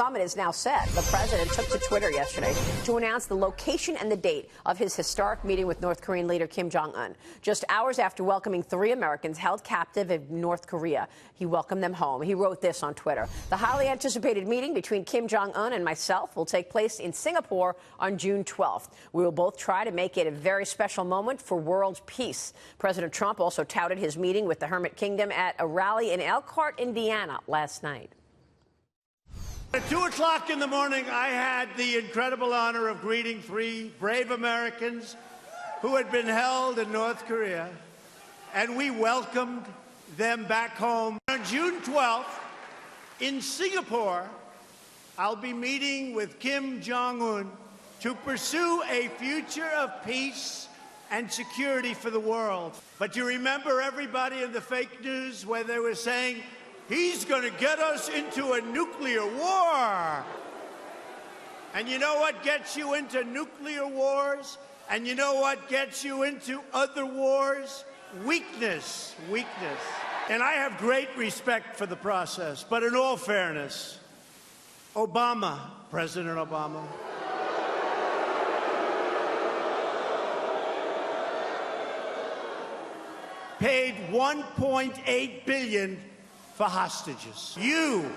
summit is now set. The president took to Twitter yesterday to announce the location and the date of his historic meeting with North Korean leader Kim Jong-un. Just hours after welcoming 3 Americans held captive in North Korea, he welcomed them home. He wrote this on Twitter: "The highly anticipated meeting between Kim Jong-un and myself will take place in Singapore on June 12th. We will both try to make it a very special moment for world peace." President Trump also touted his meeting with the Hermit Kingdom at a rally in Elkhart, Indiana last night. At 2 o'clock in the morning, I had the incredible honor of greeting 3 brave Americans who had been held in North Korea, and we welcomed them back home. On June 12th, in Singapore, I'll be meeting with Kim Jong-un to pursue a future of peace and security for the world. But you remember everybody in the fake news where they were saying, he's going to get us into a nuclear war. And you know what gets you into nuclear wars? And you know what gets you into other wars? Weakness. Weakness. And I have great respect for the process. But in all fairness, President Obama, paid $1.8 billion for hostages. You,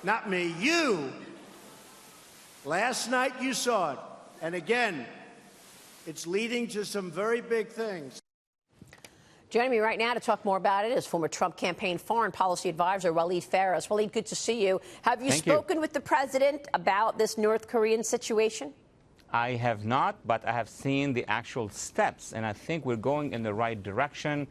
not me, you. Last night you saw it. And again, it's leading to some very big things. Joining me right now to talk more about it is former Trump campaign foreign policy advisor Walid Phares. Walid, good to see you. Have you spoken with the president about this North Korean situation? I have not, but I have seen the actual steps, and I think we're going in the right direction,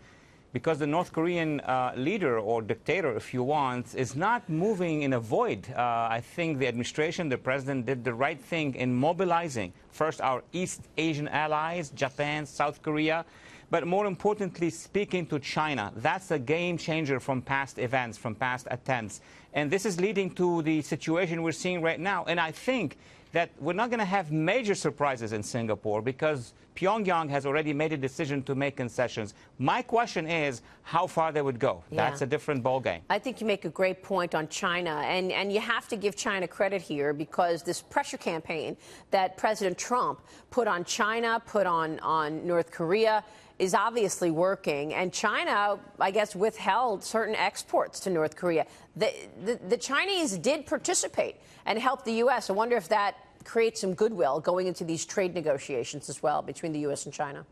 because the North Korean leader, or dictator, if you want, is not moving in a void. I think the administration, the president, did the right thing in mobilizing, first, our East Asian allies, Japan, South Korea, but more importantly, speaking to China. That's a game changer from past events, from past attempts. And this is leading to the situation we're seeing right now. And I think that we're not going to have major surprises in Singapore, because Pyongyang has already made a decision to make concessions. My question is how far they would go. Yeah. That's a different ballgame. I think you make a great point on China, and you have to give China credit here, because this pressure campaign that President Trump put on China, put on North Korea, is obviously working. And China, I guess, withheld certain exports to North Korea. The Chinese did participate and help the U.S. I wonder if that creates some goodwill going into these trade negotiations as well between the U.S. and China.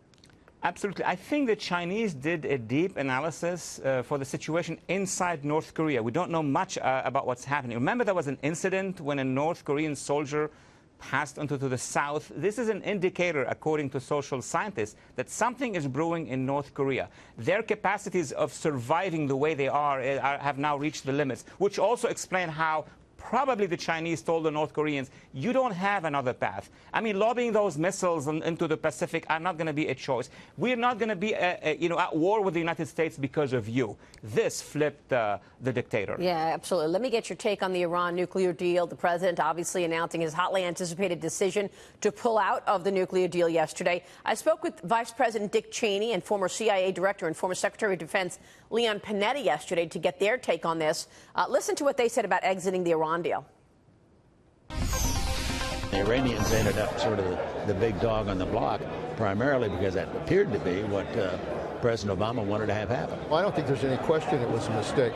Absolutely. I think the Chinese did a deep analysis for the situation inside North Korea. We don't know much about what's happening. Remember, there was an incident when a North Korean soldier passed onto the south. This is an indicator, according to social scientists, that something is brewing in North Korea. Their capacities of surviving the way they are have now reached the limits, which also explain how probably the Chinese told the North Koreans, you don't have another path. I mean, lobbing those missiles into the Pacific are not going to be a choice. We're not going to be at war with the United States because of you. This flipped the dictator. Yeah, absolutely. Let me get your take on the Iran nuclear deal. The president obviously announcing his hotly anticipated decision to pull out of the nuclear deal yesterday. I spoke with Vice President Dick Cheney and former CIA Director and former Secretary of Defense Leon Panetta yesterday to get their take on this. Listen to what they said about exiting the Iran deal. The Iranians ended up sort of the big dog on the block, primarily because that appeared to be what President Obama wanted to have happen. Well, I don't think there's any question it was a mistake.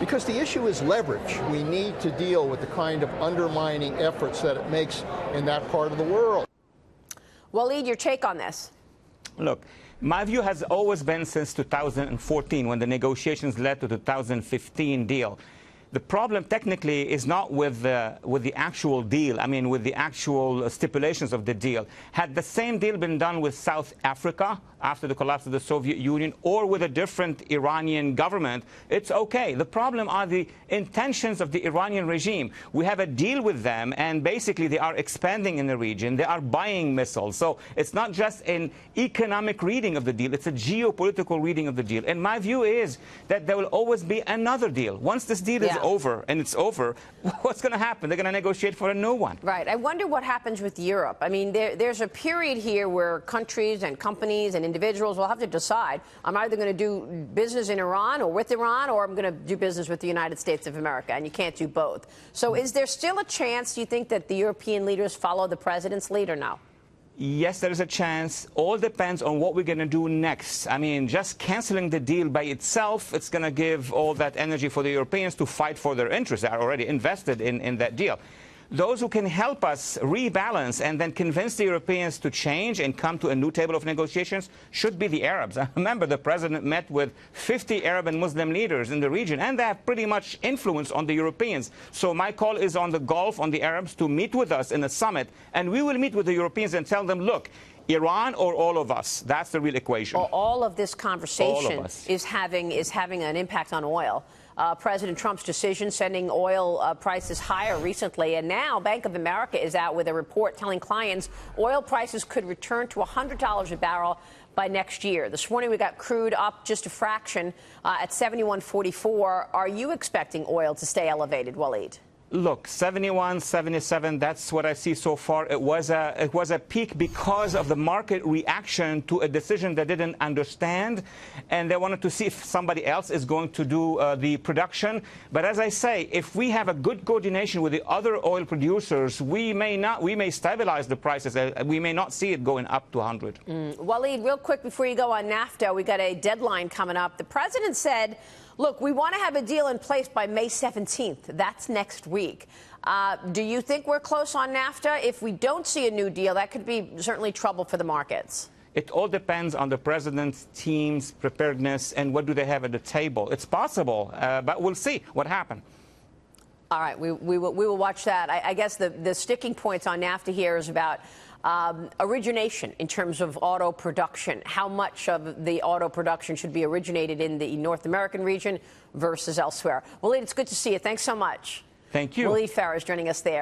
Because the issue is leverage. We need to deal with the kind of undermining efforts that it makes in that part of the world. Walid, your take on this? Look, my view has always been since 2014, when the negotiations led to the 2015 deal. The problem technically is not with the actual deal, I mean with the actual stipulations of the deal. Had the same deal been done with South Africa after the collapse of the Soviet Union, or with a different Iranian government, it's okay. The problem are the intentions of the Iranian regime. We have a deal with them, and basically they are expanding in the region. They are buying missiles. So it's not just an economic reading of the deal, it's a geopolitical reading of the deal. And my view is that there will always be another deal. Once this deal is over and it's over, what's going to happen? They're going to negotiate for a new one. Right. I wonder what happens with Europe. I mean, there's a period here where countries and companies and individuals will have to decide, I'm either going to do business in Iran or with Iran, or I'm going to do business with the United States of America, and you can't do both. So is there still a chance, do you think, that the European leaders follow the president's lead or no? Yes, there is a chance. All depends on what we're going to do next. I mean, just canceling the deal by itself, it's going to give all that energy for the Europeans to fight for their interests. They are already invested in that deal. Those who can help us rebalance and then convince the Europeans to change and come to a new table of negotiations should be the Arabs. I remember the president met with 50 Arab and Muslim leaders in the region, and they have pretty much influence on the Europeans. So my call is on the Gulf, on the Arabs, to meet with us in a summit, and we will meet with the Europeans and tell them, look, Iran or all of us? That's the real equation. All of this conversation is having an impact on oil. President Trump's decision sending oil prices higher recently, and now Bank of America is out with a report telling clients oil prices could return to $100 a barrel by next year. This morning we got crude up just a fraction at 71.44. Are you expecting oil to stay elevated, Walid? Look, 71, 77, that's what I see so far. It was a peak because of the market reaction to a decision they didn't understand, and they wanted to see if somebody else is going to do the production. But as I say, if we have a good coordination with the other oil producers, we may stabilize the prices. We may not see it going up to 100. Walid, real quick before you go on NAFTA, we got a deadline coming up. The president said, look, we want to have a deal in place by May 17th. That's next week. Do you think we're close on NAFTA? If we don't see a new deal, that could be certainly trouble for the markets. It all depends on the president's team's preparedness and what do they have at the table. It's possible, but we'll see what happens. All right, we will watch that. I guess the sticking points on NAFTA here is about origination in terms of auto production. How much of the auto production should be originated in the North American region versus elsewhere? Walid, it's good to see you. Thanks so much. Thank you. Walid Phares joining us there.